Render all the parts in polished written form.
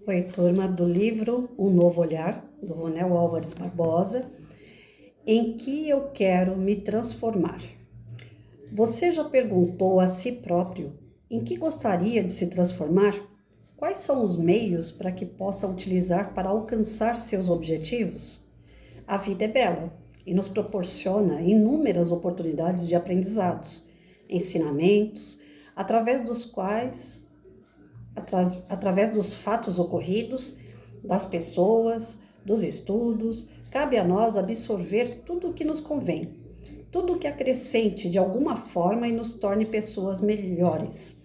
Oi, turma do livro Um Novo Olhar, do Ronel Álvares Barbosa, em que eu quero me transformar. Você já perguntou a si próprio em que gostaria de se transformar? Quais são os meios para que possa utilizar para alcançar seus objetivos? A vida é bela e nos proporciona inúmeras oportunidades de aprendizados, ensinamentos, através dos fatos ocorridos, das pessoas, dos estudos, cabe a nós absorver tudo o que nos convém, tudo o que acrescente de alguma forma e nos torne pessoas melhores.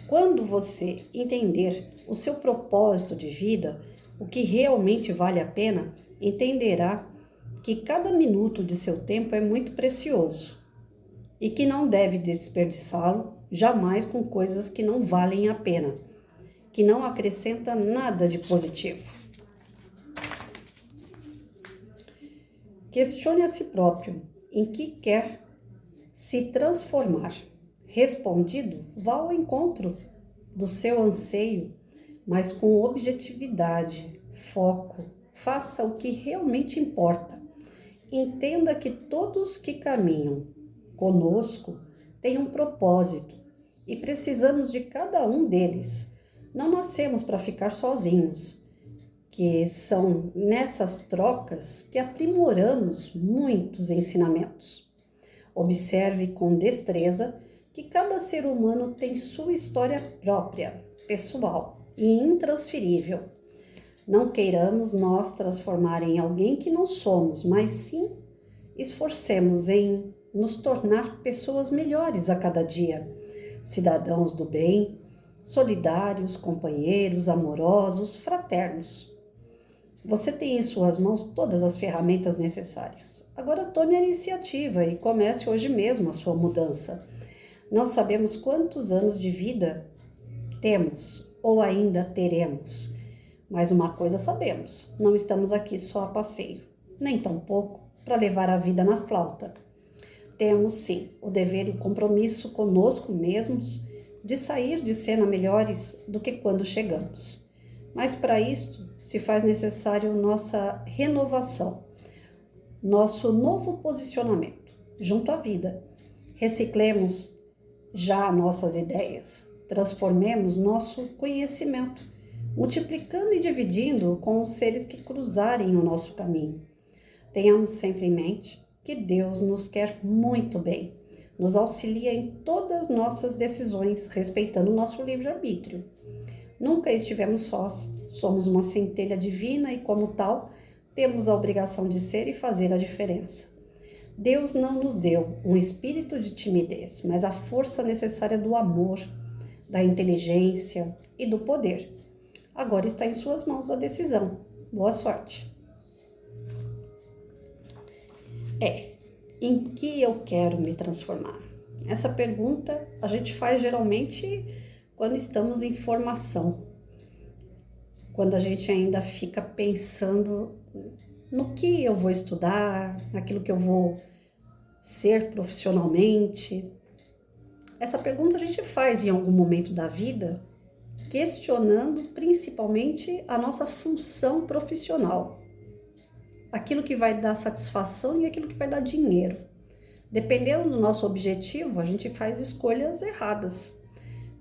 Quando você entender o seu propósito de vida, o que realmente vale a pena, entenderá que cada minuto de seu tempo é muito precioso e que não deve desperdiçá-lo jamais com coisas que não valem a pena, que não acrescenta nada de positivo. Questione a si próprio em que quer se transformar. Respondido, vá ao encontro do seu anseio, mas com objetividade, foco, faça o que realmente importa. Entenda que todos que caminham conosco têm um propósito e precisamos de cada um deles. Não nascemos para ficar sozinhos, que são nessas trocas que aprimoramos muitos ensinamentos. Observe com destreza que cada ser humano tem sua história própria, pessoal e intransferível. Não queiramos nós transformar em alguém que não somos, mas sim esforcemos em nos tornar pessoas melhores a cada dia, cidadãos do bem, solidários, companheiros, amorosos, fraternos. Você tem em suas mãos todas as ferramentas necessárias. Agora tome a iniciativa e comece hoje mesmo a sua mudança. Não sabemos quantos anos de vida temos ou ainda teremos, mas uma coisa sabemos: não estamos aqui só a passeio, nem tampouco para levar a vida na flauta. Temos sim o dever e o compromisso conosco mesmos de sair de cena melhores do que quando chegamos. Mas para isto se faz necessário nossa renovação, nosso novo posicionamento junto à vida. Reciclemos já nossas ideias, transformemos nosso conhecimento, multiplicando e dividindo com os seres que cruzarem o nosso caminho. Tenhamos sempre em mente que Deus nos quer muito bem, nos auxilia em todas nossas decisões, respeitando o nosso livre-arbítrio. Nunca estivemos sós, somos uma centelha divina e, como tal, temos a obrigação de ser e fazer a diferença. Deus não nos deu um espírito de timidez, mas a força necessária do amor, da inteligência e do poder. Agora está em suas mãos a decisão. Boa sorte! Em que eu quero me transformar? Essa pergunta a gente faz geralmente quando estamos em formação, quando a gente ainda fica pensando no que eu vou estudar, naquilo que eu vou ser profissionalmente. Essa pergunta a gente faz em algum momento da vida, questionando principalmente a nossa função profissional, aquilo que vai dar satisfação e aquilo que vai dar dinheiro. Dependendo do nosso objetivo, a gente faz escolhas erradas.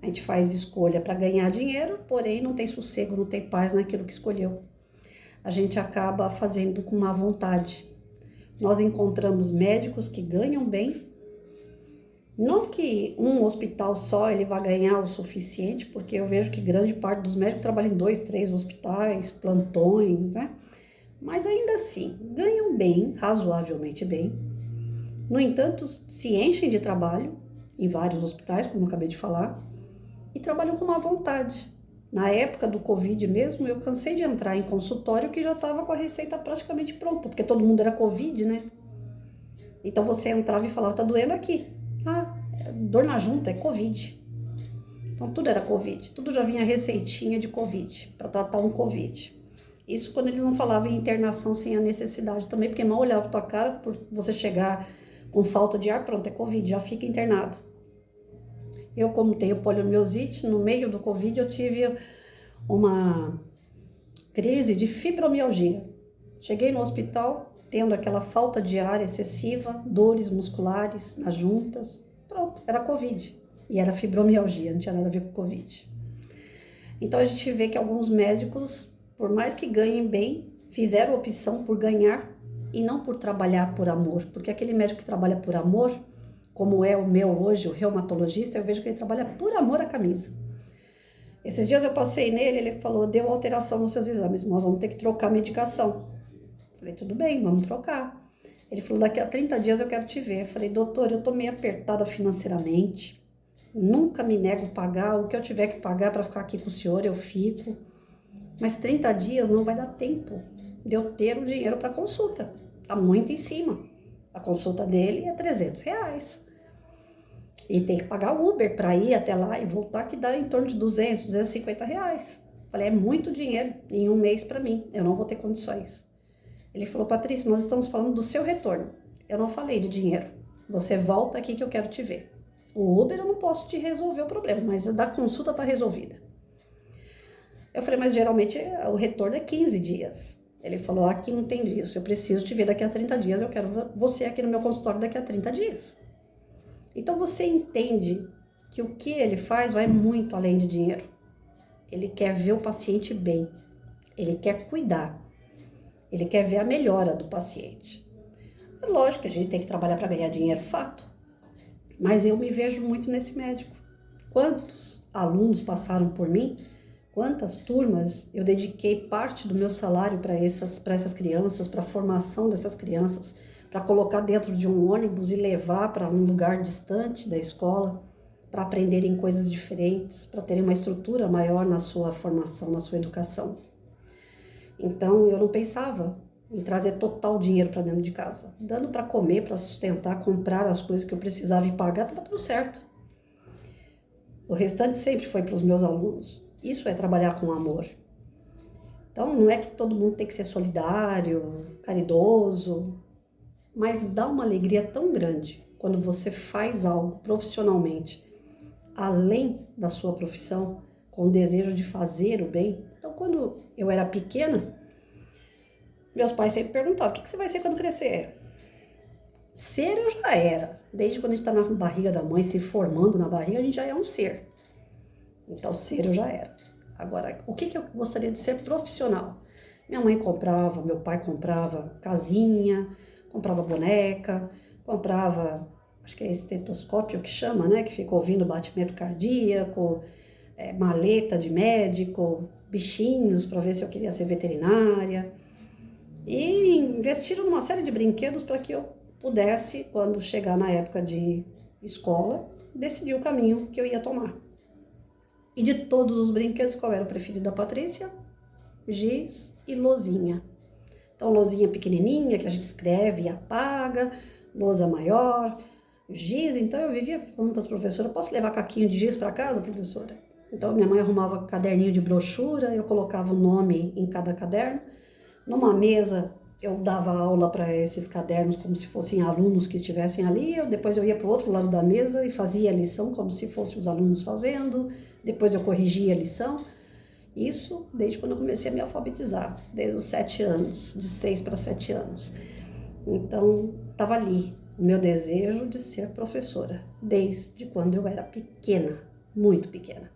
A gente faz escolha para ganhar dinheiro, porém não tem sossego, não tem paz naquilo que escolheu. A gente acaba fazendo com má vontade. Nós encontramos médicos que ganham bem. Não que um hospital só ele vai ganhar o suficiente, porque eu vejo que grande parte dos médicos trabalham em 2, 3 hospitais, plantões, né? Mas ainda assim, ganham bem, razoavelmente bem. No entanto, se enchem de trabalho em vários hospitais, como eu acabei de falar, e trabalham com má vontade. Na época do Covid mesmo, eu cansei de entrar em consultório que já estava com a receita praticamente pronta, porque todo mundo era Covid, né? Então você entrava e falava, tá doendo aqui. Ah, dor na junta, é Covid. Então tudo era Covid, tudo já vinha receitinha de Covid, para tratar um Covid. Isso quando eles não falavam em internação sem a necessidade também, porque mal olhava pra tua cara, por você chegar com falta de ar, pronto, é Covid, já fica internado. Eu, como tenho poliomielite, no meio do Covid eu tive uma crise de fibromialgia. Cheguei no hospital tendo aquela falta de ar excessiva, dores musculares nas juntas. Pronto, era Covid. E era fibromialgia, não tinha nada a ver com Covid. Então a gente vê que alguns médicos, por mais que ganhem bem, fizeram opção por ganhar e não por trabalhar por amor. Porque aquele médico que trabalha por amor, como é o meu hoje, o reumatologista, eu vejo que ele trabalha por amor à camisa. Esses dias eu passei nele, ele falou, deu alteração nos seus exames, nós vamos ter que trocar a medicação. Falei, tudo bem, vamos trocar. Ele falou, daqui a 30 dias eu quero te ver. Falei, doutor, eu tô meio apertada financeiramente, nunca me nego a pagar, o que eu tiver que pagar para ficar aqui com o senhor, eu fico. Mas 30 dias não vai dar tempo de eu ter o dinheiro para consulta. Tá muito em cima. A consulta dele é R$300. E tem que pagar o Uber para ir até lá e voltar, que dá em torno de R$200, R$250. Falei, é muito dinheiro em um mês para mim, eu não vou ter condições. Ele falou, Patrícia, nós estamos falando do seu retorno. Eu não falei de dinheiro. Você volta aqui que eu quero te ver. O Uber eu não posso te resolver o problema, mas a da consulta tá resolvida. Eu falei, mas geralmente o retorno é 15 dias. Ele falou, aqui não tem disso, eu preciso te ver daqui a 30 dias, eu quero você aqui no meu consultório daqui a 30 dias. Então você entende que o que ele faz vai muito além de dinheiro. Ele quer ver o paciente bem, ele quer cuidar, ele quer ver a melhora do paciente. É lógico que a gente tem que trabalhar para ganhar dinheiro, fato. Mas eu me vejo muito nesse médico. Quantos alunos passaram por mim? Quantas turmas eu dediquei parte do meu salário para essas crianças, para a formação dessas crianças, para colocar dentro de um ônibus e levar para um lugar distante da escola, para aprenderem coisas diferentes, para terem uma estrutura maior na sua formação, na sua educação. Então eu não pensava em trazer total dinheiro para dentro de casa. Dando para comer, para sustentar, comprar as coisas que eu precisava e pagar, estava tudo certo. O restante sempre foi para os meus alunos. Isso é trabalhar com amor. Então não é que todo mundo tem que ser solidário, caridoso, mas dá uma alegria tão grande quando você faz algo profissionalmente, além da sua profissão, com o desejo de fazer o bem. Então quando eu era pequena, meus pais sempre perguntavam, o que você vai ser quando crescer? Ser eu já era. Desde quando a gente está na barriga da mãe, se formando na barriga, a gente já é um ser. Então, ser eu já era. Agora, o que eu gostaria de ser profissional? Minha mãe comprava, meu pai comprava casinha, comprava boneca, comprava, acho que é estetoscópio que chama, né? Que fica ouvindo batimento cardíaco, maleta de médico, bichinhos para ver se eu queria ser veterinária. E investiram numa série de brinquedos para que eu pudesse, quando chegar na época de escola, decidir o caminho que eu ia tomar. E de todos os brinquedos, qual era o preferido da Patrícia? Giz e lousinha. Então, lousinha pequenininha, que a gente escreve e apaga, lousa maior, giz. Então, eu vivia falando para as professoras, posso levar caquinho de giz para casa, professora? Então, minha mãe arrumava caderninho de brochura, eu colocava o nome em cada caderno. Numa mesa, eu dava aula para esses cadernos como se fossem alunos que estivessem ali. Depois eu ia para o outro lado da mesa e fazia a lição como se fossem os alunos fazendo. Depois eu corrigia a lição. Isso desde quando eu comecei a me alfabetizar, desde os 7 anos, de 6 para 7 anos. Então, estava ali o meu desejo de ser professora, desde quando eu era pequena, muito pequena.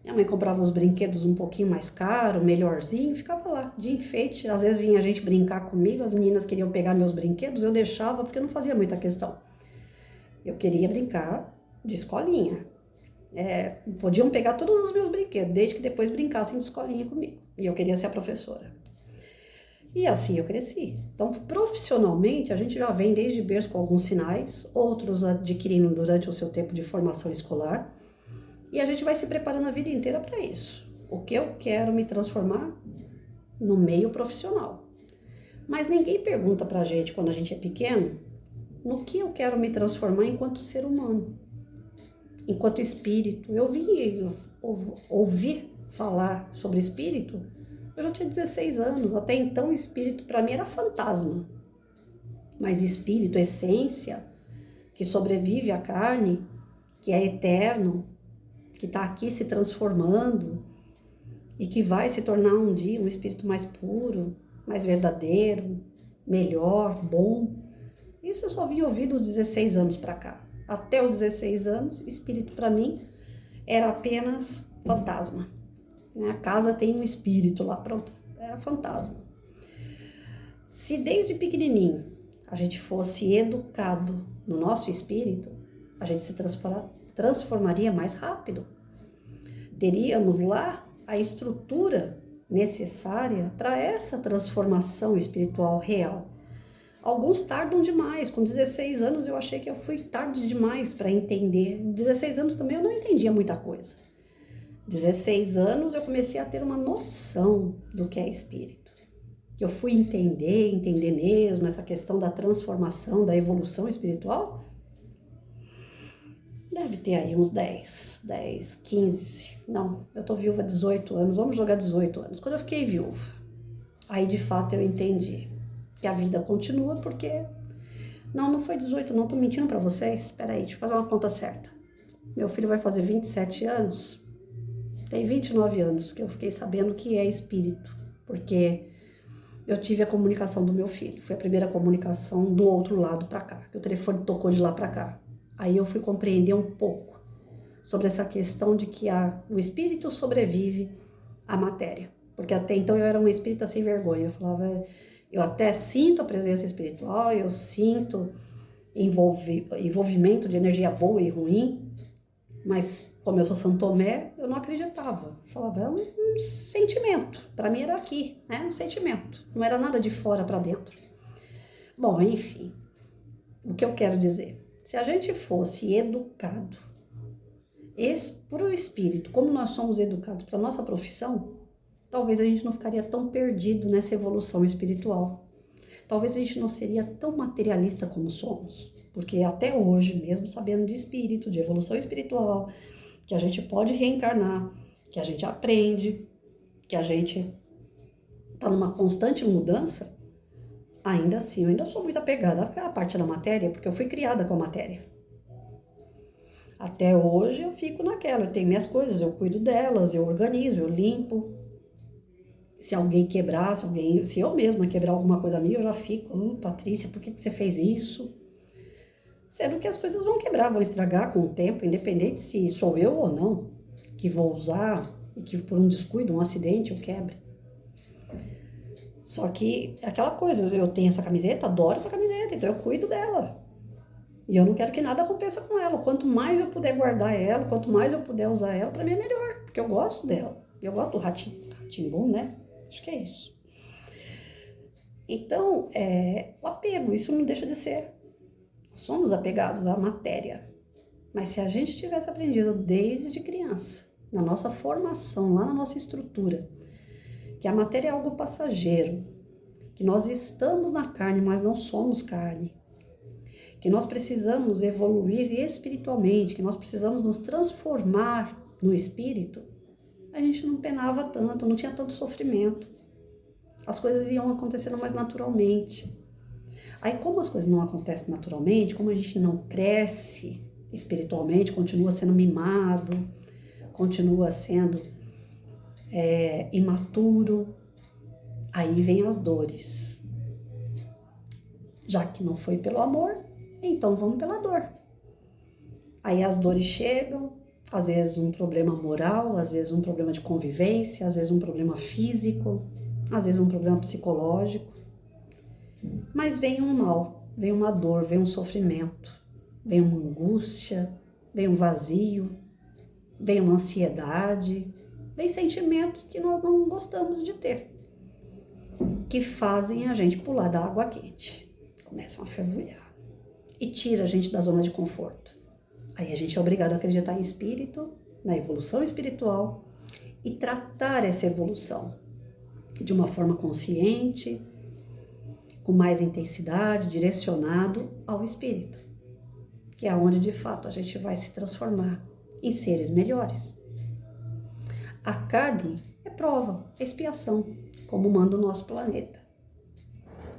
Minha mãe comprava uns brinquedos um pouquinho mais caros, melhorzinho, ficava lá, de enfeite. Às vezes vinha a gente brincar comigo, as meninas queriam pegar meus brinquedos, eu deixava porque eu não fazia muita questão. Eu queria brincar de escolinha. Podiam pegar todos os meus brinquedos, desde que depois brincassem de escolinha comigo. E eu queria ser a professora. E assim eu cresci. Então, profissionalmente, a gente já vem desde berço com alguns sinais, outros adquirindo durante o seu tempo de formação escolar. E a gente vai se preparando a vida inteira para isso. O que eu quero me transformar no meio profissional. Mas ninguém pergunta pra gente, quando a gente é pequeno, no que eu quero me transformar enquanto ser humano, enquanto espírito. Eu ouvi falar sobre espírito, eu já tinha 16 anos. Até então, espírito para mim era fantasma. Mas espírito, essência, que sobrevive à carne, que é eterno, que está aqui se transformando, e que vai se tornar um dia um espírito mais puro, mais verdadeiro, melhor, bom. Isso eu só vim ouvir dos 16 anos para cá. Até os 16 anos, espírito para mim era apenas fantasma. A casa tem um espírito lá, pronto, era fantasma. Se desde pequenininho a gente fosse educado no nosso espírito, a gente se transformaria mais rápido. Teríamos lá a estrutura necessária para essa transformação espiritual real. Alguns tardam demais. Com 16 anos eu achei que eu fui tarde demais para entender. 16 anos também eu não entendia muita coisa. 16 anos eu comecei a ter uma noção do que é espírito. Eu fui entender mesmo essa questão da transformação, da evolução espiritual. Deve ter aí uns 10, 15, não, eu tô viúva há 18 anos, vamos jogar 18 anos. Quando eu fiquei viúva, aí de fato eu entendi que a vida continua porque... Não foi 18 não, tô mentindo pra vocês. Espera aí, deixa eu fazer uma conta certa. Meu filho vai fazer 27 anos, tem 29 anos que eu fiquei sabendo que é espírito, porque eu tive a comunicação do meu filho, foi a primeira comunicação do outro lado pra cá, que o telefone tocou de lá pra cá. Aí eu fui compreender um pouco sobre essa questão de que o espírito sobrevive à matéria. Porque até então eu era uma espírita sem vergonha. Eu falava, eu até sinto a presença espiritual, eu sinto envolvimento de energia boa e ruim, mas como eu sou Santo Tomé, eu não acreditava. Eu falava, é um sentimento. Para mim era aqui, né? Um sentimento. Não era nada de fora para dentro. Bom, enfim, o que eu quero dizer? Se a gente fosse educado para o espírito, como nós somos educados para a nossa profissão, talvez a gente não ficaria tão perdido nessa evolução espiritual. Talvez a gente não seria tão materialista como somos. Porque até hoje, mesmo sabendo de espírito, de evolução espiritual, que a gente pode reencarnar, que a gente aprende, que a gente está numa constante mudança, ainda assim, eu ainda sou muito apegada à parte da matéria, porque eu fui criada com a matéria. Até hoje eu fico naquela, eu tenho minhas coisas, eu cuido delas, eu organizo, eu limpo. Se alguém quebrar, se eu mesma quebrar alguma coisa minha, eu já fico, Patrícia, por que você fez isso? Sendo que as coisas vão quebrar, vão estragar com o tempo, independente se sou eu ou não que vou usar e que por um descuido, um acidente, eu quebre. Só que é aquela coisa, eu tenho essa camiseta, adoro essa camiseta, então eu cuido dela. E eu não quero que nada aconteça com ela. Quanto mais eu puder guardar ela, quanto mais eu puder usar ela, pra mim é melhor, porque eu gosto dela. Eu gosto do Rá-Tim-Bum, né? Acho que é isso. Então, o apego, isso não deixa de ser. Somos apegados à matéria. Mas se a gente tivesse aprendido desde criança, na nossa formação, lá na nossa estrutura, que a matéria é algo passageiro, que nós estamos na carne, mas não somos carne, que nós precisamos evoluir espiritualmente, que nós precisamos nos transformar no espírito, a gente não penava tanto, não tinha tanto sofrimento. As coisas iam acontecendo mais naturalmente. Aí, como as coisas não acontecem naturalmente, como a gente não cresce espiritualmente, continua sendo mimado, continua sendo imaturo, aí vem as dores. Já que não foi pelo amor, então vamos pela dor. Aí as dores chegam, às vezes um problema moral, às vezes um problema de convivência, às vezes um problema físico, às vezes um problema psicológico. Mas vem um mal, vem uma dor, vem um sofrimento, vem uma angústia, vem um vazio, vem uma ansiedade, vem sentimentos que nós não gostamos de ter, que fazem a gente pular da água quente, começam a fervulhar e tira a gente da zona de conforto. Aí a gente é obrigado a acreditar em espírito, na evolução espiritual e tratar essa evolução de uma forma consciente, com mais intensidade, direcionado ao espírito, que é onde de fato a gente vai se transformar em seres melhores. A carne é prova, é expiação, como manda o nosso planeta.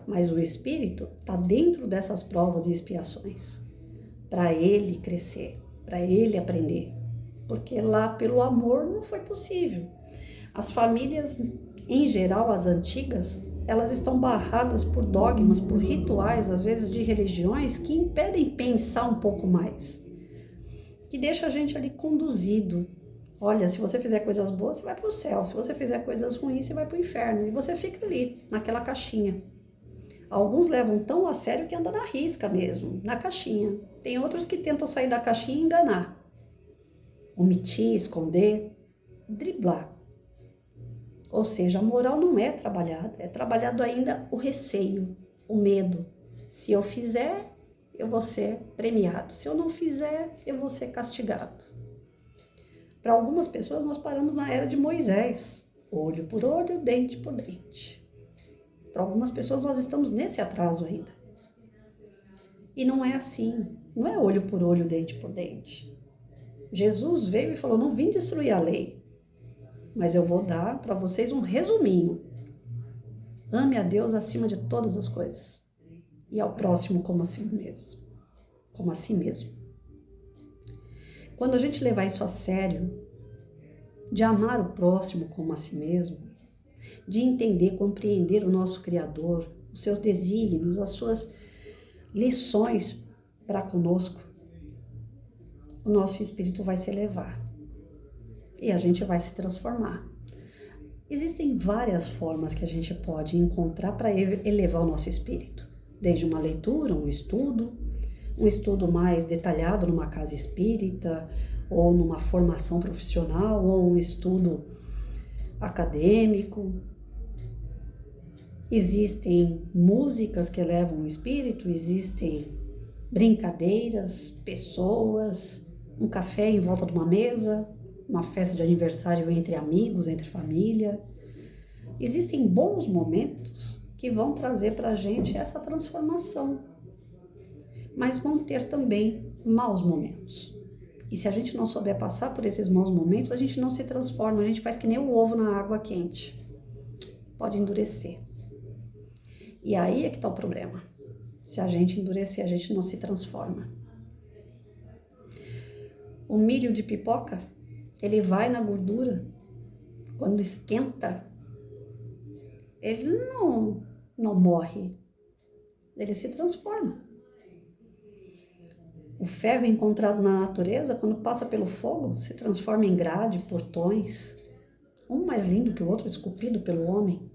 Mas o espírito está dentro dessas provas e expiações, para ele crescer, para ele aprender, porque lá pelo amor não foi possível. As famílias, em geral, as antigas, elas estão barradas por dogmas, por rituais, às vezes de religiões, que impedem pensar um pouco mais, que deixa a gente ali conduzido. Olha, se você fizer coisas boas, você vai para o céu. Se você fizer coisas ruins, você vai para o inferno. E você fica ali, naquela caixinha. Alguns levam tão a sério que andam na risca mesmo, na caixinha. Tem outros que tentam sair da caixinha e enganar. Omitir, esconder, driblar. Ou seja, a moral não é trabalhada, é trabalhado ainda o receio, o medo. Se eu fizer, eu vou ser premiado. Se eu não fizer, eu vou ser castigado. Para algumas pessoas, nós paramos na era de Moisés. Olho por olho, dente por dente. Para algumas pessoas, nós estamos nesse atraso ainda. E não é assim. Não é olho por olho, dente por dente. Jesus veio e falou, não vim destruir a lei, mas eu vou dar para vocês um resuminho. Ame a Deus acima de todas as coisas. E ao próximo como a si mesmo. Como a si mesmo. Quando a gente levar isso a sério, de amar o próximo como a si mesmo, de entender, compreender o nosso Criador, os seus desígnios, as suas lições para conosco, o nosso espírito vai se elevar e a gente vai se transformar. Existem várias formas que a gente pode encontrar para elevar o nosso espírito, desde uma leitura, um estudo mais detalhado numa casa espírita, ou numa formação profissional, ou um estudo acadêmico. Existem músicas que elevam o espírito, existem brincadeiras, pessoas, um café em volta de uma mesa, uma festa de aniversário entre amigos, entre família. Existem bons momentos que vão trazer para a gente essa transformação, mas vão ter também maus momentos. E se a gente não souber passar por esses maus momentos, a gente não se transforma, a gente faz que nem o ovo na água quente. Pode endurecer. E aí é que está o problema. Se a gente endurecer, a gente não se transforma. O milho de pipoca, ele vai na gordura, quando esquenta, ele não morre, ele se transforma. O ferro encontrado na natureza, quando passa pelo fogo, se transforma em grade, portões, um mais lindo que o outro, esculpido pelo homem.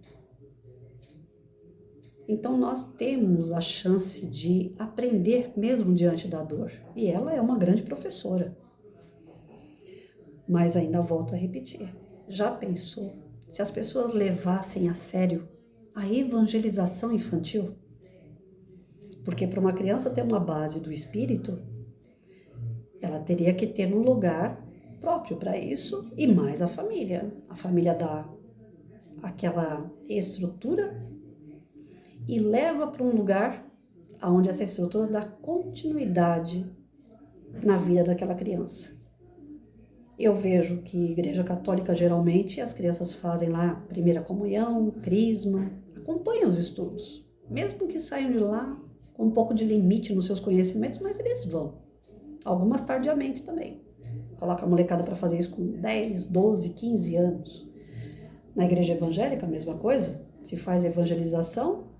Então nós temos a chance de aprender mesmo diante da dor. E ela é uma grande professora. Mas ainda volto a repetir. Já pensou se as pessoas levassem a sério a evangelização infantil? Porque para uma criança ter uma base do espírito, ela teria que ter um lugar próprio para isso e mais a família. A família dá aquela estrutura e leva para um lugar onde essa estrutura dá continuidade na vida daquela criança. Eu vejo que Igreja Católica, geralmente, as crianças fazem lá primeira comunhão, crisma, acompanham os estudos. Mesmo que saiam de lá com um pouco de limite nos seus conhecimentos, mas eles vão. Algumas tardiamente também. Coloca a molecada para fazer isso com 10, 12, 15 anos. Na igreja evangélica, a mesma coisa. Se faz evangelização,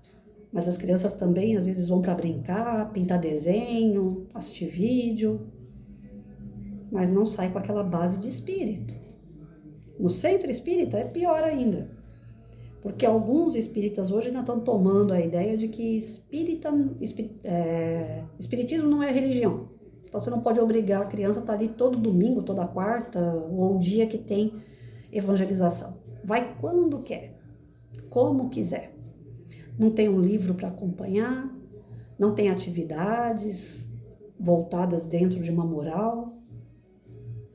mas as crianças também às vezes vão para brincar, pintar desenho, assistir vídeo, mas não sai com aquela base de espírito. No centro espírita é pior ainda, porque alguns espíritas hoje ainda estão tomando a ideia de que espiritismo não é religião. Então você não pode obrigar a criança a estar ali todo domingo, toda quarta, ou o dia que tem evangelização. Vai quando quer, como quiser. Não tem um livro para acompanhar, não tem atividades voltadas dentro de uma moral.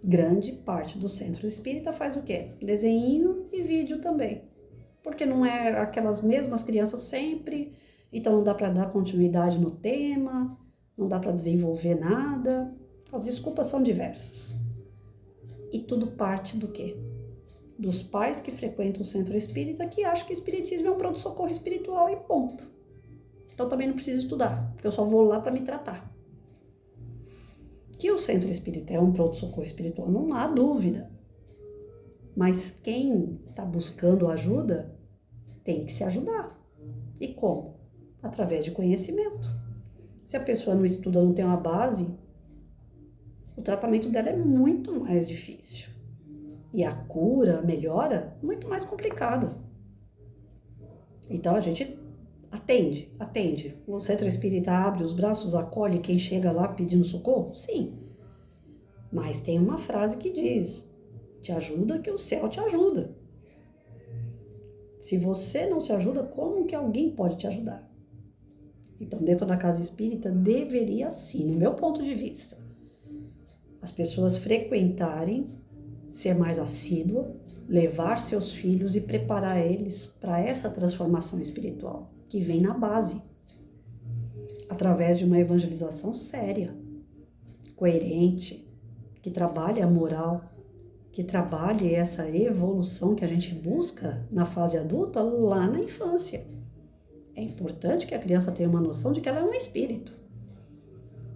Grande parte do centro espírita faz o quê? Desenho e vídeo também. Porque não é aquelas mesmas crianças sempre, então não dá para dar continuidade no tema, não dá para desenvolver nada. As desculpas são diversas. E tudo parte do quê? Dos pais que frequentam o centro espírita que acham que espiritismo é um pronto-socorro espiritual e ponto. Então também não preciso estudar, porque eu só vou lá para me tratar. Que o centro espírita é um pronto-socorro espiritual, não há dúvida. Mas quem está buscando ajuda tem que se ajudar. E como? Através de conhecimento. Se a pessoa não estuda, não tem uma base, o tratamento dela é muito mais difícil. E a cura, a melhora, muito mais complicada. Então a gente atende. O centro espírita abre os braços, acolhe quem chega lá pedindo socorro? Sim. Mas tem uma frase que diz: te ajuda que o céu te ajuda. Se você não se ajuda, como que alguém pode te ajudar? Então, dentro da casa espírita, deveria sim, no meu ponto de vista, as pessoas frequentarem, ser mais assídua, levar seus filhos e preparar eles para essa transformação espiritual, que vem na base, através de uma evangelização séria, coerente, que trabalhe a moral, que trabalhe essa evolução que a gente busca na fase adulta lá na infância. É importante que a criança tenha uma noção de que ela é um espírito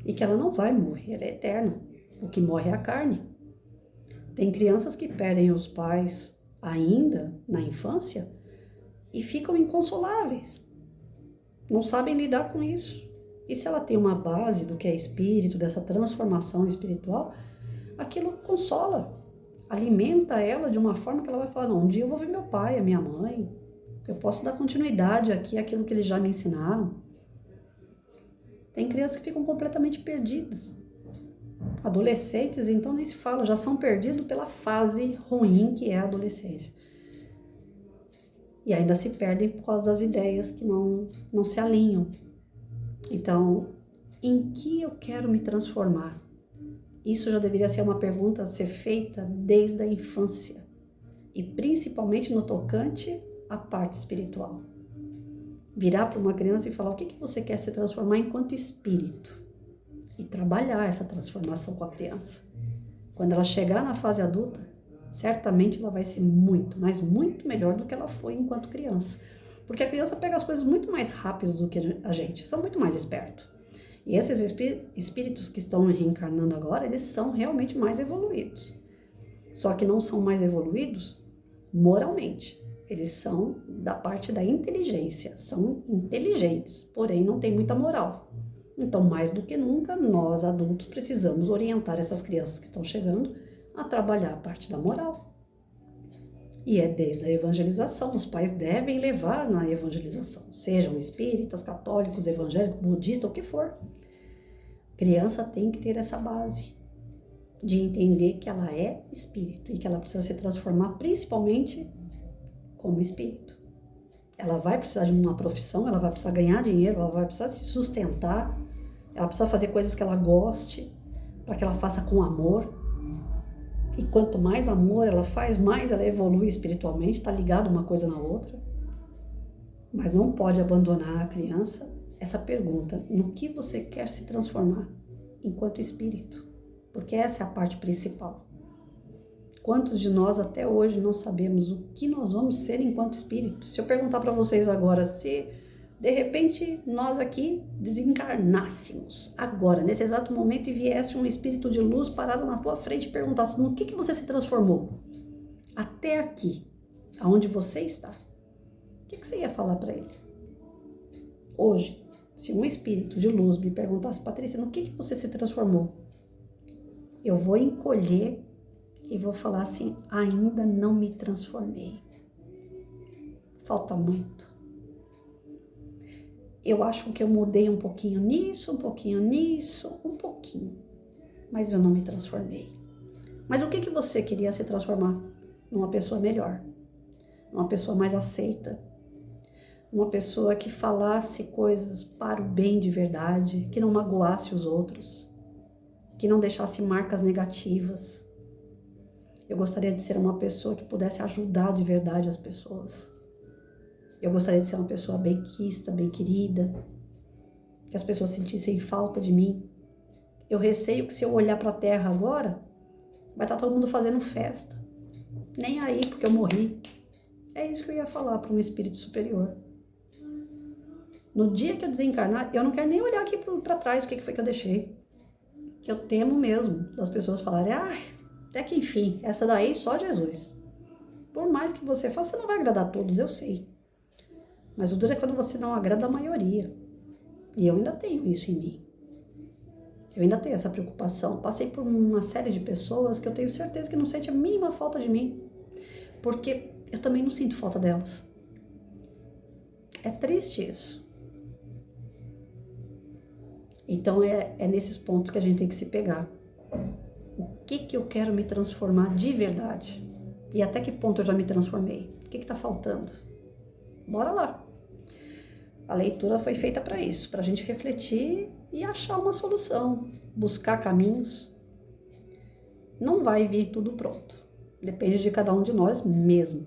e que ela não vai morrer, ela é eterna. O que morre é a carne. Tem crianças que perdem os pais ainda na infância e ficam inconsoláveis. Não sabem lidar com isso. E se ela tem uma base do que é espírito, dessa transformação espiritual, aquilo consola, alimenta ela de uma forma que ela vai falar: não, um dia eu vou ver meu pai, a minha mãe, eu posso dar continuidade aqui àquilo que eles já me ensinaram. Tem crianças que ficam completamente perdidas. Adolescentes, então, nem se fala, já são perdidos pela fase ruim que é a adolescência. E ainda se perdem por causa das ideias que não se alinham. Então, em que eu quero me transformar? Isso já deveria ser uma pergunta a ser feita desde a infância. E principalmente no tocante à parte espiritual. Virar para uma criança e falar: o que você quer se transformar enquanto espírito? E trabalhar essa transformação com a criança. Quando ela chegar na fase adulta, certamente ela vai ser muito, mas muito melhor do que ela foi enquanto criança. Porque a criança pega as coisas muito mais rápido do que a gente, são muito mais espertos. E esses espíritos que estão reencarnando agora, eles são realmente mais evoluídos. Só que não são mais evoluídos moralmente. Eles são da parte da inteligência, são inteligentes, porém não têm muita moral. Então, mais do que nunca, nós adultos precisamos orientar essas crianças que estão chegando a trabalhar a parte da moral. E é desde a evangelização, os pais devem levar na evangelização, sejam espíritas, católicos, evangélicos, budistas, o que for. A criança tem que ter essa base de entender que ela é espírito e que ela precisa se transformar principalmente como espírito. Ela vai precisar de uma profissão, ela vai precisar ganhar dinheiro, ela vai precisar se sustentar, ela precisa fazer coisas que ela goste, para que ela faça com amor. E quanto mais amor ela faz, mais ela evolui espiritualmente, está ligada uma coisa na outra. Mas não pode abandonar a criança essa pergunta: no que você quer se transformar enquanto espírito? Porque essa é a parte principal. Quantos de nós até hoje não sabemos o que nós vamos ser enquanto espírito? Se eu perguntar para vocês agora, se de repente nós aqui desencarnássemos agora, nesse exato momento, e viesse um espírito de luz parado na tua frente e perguntasse: no que você se transformou até aqui, aonde você está? O que você ia falar para ele? Hoje, se um espírito de luz me perguntasse: Patrícia, no que você se transformou? Eu vou encolher e vou falar assim: ainda não me transformei. Falta muito. Eu acho que eu mudei um pouquinho nisso, um pouquinho nisso, um pouquinho. Mas eu não me transformei. Mas o que você queria se transformar? Numa pessoa melhor. Uma pessoa mais aceita. Uma pessoa que falasse coisas para o bem de verdade, que não magoasse os outros, que não deixasse marcas negativas. Eu gostaria de ser uma pessoa que pudesse ajudar de verdade as pessoas. Eu gostaria de ser uma pessoa benquista, bem querida, que as pessoas sentissem falta de mim. Eu receio que se eu olhar para a terra agora, vai estar todo mundo fazendo festa. Nem aí, porque eu morri. É isso que eu ia falar para um espírito superior. No dia que eu desencarnar, eu não quero nem olhar aqui para trás o que foi que eu deixei. Que eu temo mesmo das pessoas falarem: até que enfim, essa daí só Jesus. Por mais que você faça, você não vai agradar a todos, eu sei. Mas o duro é quando você não agrada a maioria. E eu ainda tenho isso em mim. Eu ainda tenho essa preocupação. Passei por uma série de pessoas que eu tenho certeza que não sente a mínima falta de mim. Porque eu também não sinto falta delas. É triste isso. Então é nesses pontos que a gente tem que se pegar. O que eu quero me transformar de verdade? E até que ponto eu já me transformei? O que está faltando? Bora lá. A leitura foi feita para isso, para a gente refletir e achar uma solução, buscar caminhos. Não vai vir tudo pronto. Depende de cada um de nós mesmo.